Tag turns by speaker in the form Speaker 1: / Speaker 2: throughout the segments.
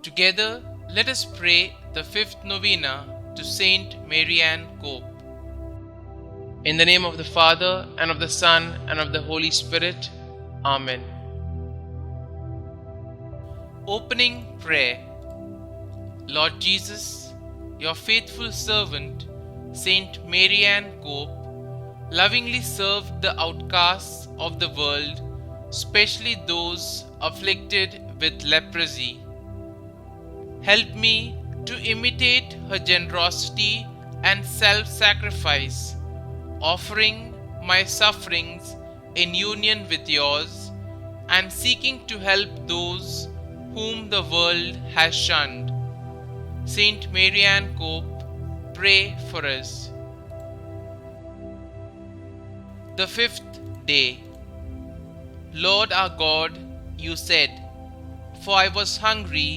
Speaker 1: Together, let us pray the fifth novena to St Maryann Cope. In the name of the Father, and of the Son, and of the Holy Spirit. Amen. Opening Prayer. Lord Jesus, your faithful servant, St Maryann Cope, lovingly served the outcasts of the world, especially those afflicted with leprosy. Help me to imitate her generosity and self-sacrifice, offering my sufferings in union with yours and seeking to help those whom the world has shunned. St Maryann Cope, pray for us. The fifth day. Lord our God, you said, "For I was hungry,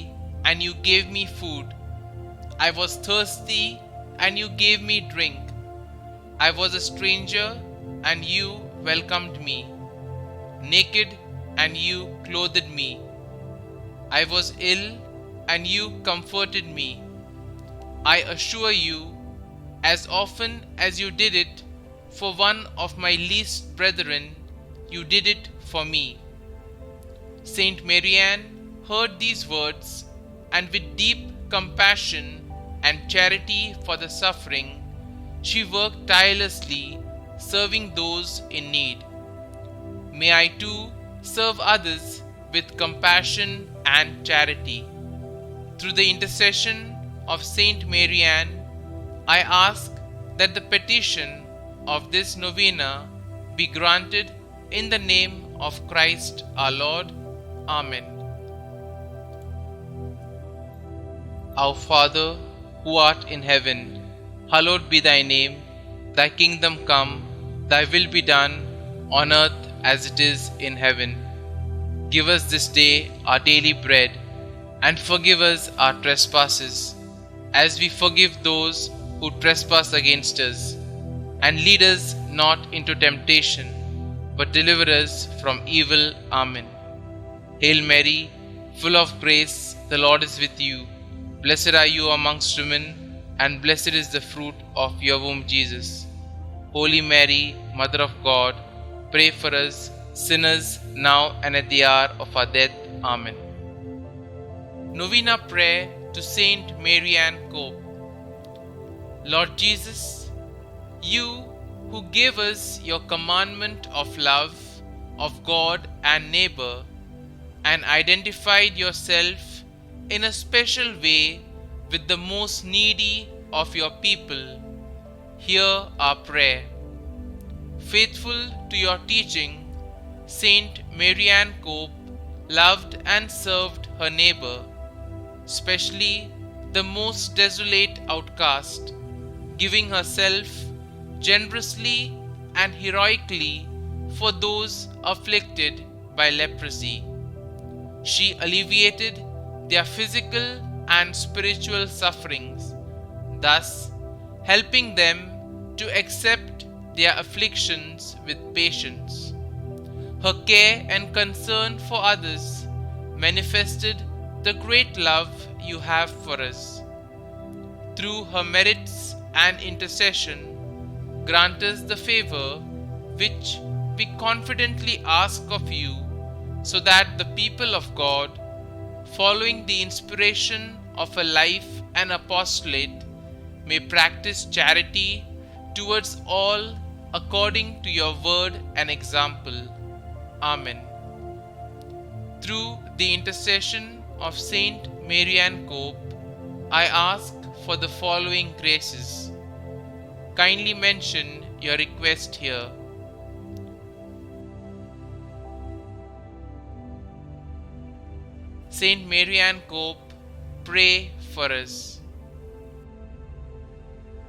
Speaker 1: and you gave me food. I was thirsty, and you gave me drink. I was a stranger, and you welcomed me. Naked, and you clothed me. I was ill, and you comforted me. I assure you, as often as you did it for one of my least brethren, you did it for me." Saint Marianne heard these words, and with deep compassion and charity for the suffering, she worked tirelessly, serving those in need. May I too serve others with compassion and charity. Through the intercession of Saint Marianne, I ask that the petition of this novena be granted in the name of Christ our Lord. Amen. Our Father, who art in heaven, hallowed be thy name. Thy kingdom come, thy will be done, on earth as it is in heaven. Give us this day our daily bread, and forgive us our trespasses, as we forgive those who trespass against us. And lead us not into temptation, but deliver us from evil. Amen. Hail Mary, full of grace, the Lord is with you. Blessed are you amongst women, and blessed is the fruit of your womb, Jesus. Holy Mary, Mother of God, pray for us sinners, now and at the hour of our death. Amen. Novena Prayer to St Maryann Cope. Lord Jesus, you who gave us your commandment of love of God and neighbor, and identified yourself in a special way with the most needy of your people, hear our prayer. Faithful to your teaching, Saint Maryann Cope loved and served her neighbor, especially the most desolate outcast, giving herself generously and heroically for those afflicted by leprosy. She alleviated their physical and spiritual sufferings, thus helping them to accept their afflictions with patience. Her care and concern for others manifested the great love you have for us. Through her merits and intercession, grant us the favor which we confidently ask of you, so that the people of God, following the inspiration of a life and apostolate, may practice charity towards all according to your word and example. Amen. Through the intercession of Saint Maryann Cope, I ask for the following graces. Kindly mention your request here. St Maryann Cope, pray for us.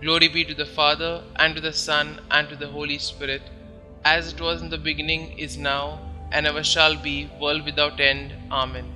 Speaker 1: Glory be to the Father, and to the Son, and to the Holy Spirit, as it was in the beginning, is now, and ever shall be, world without end. Amen.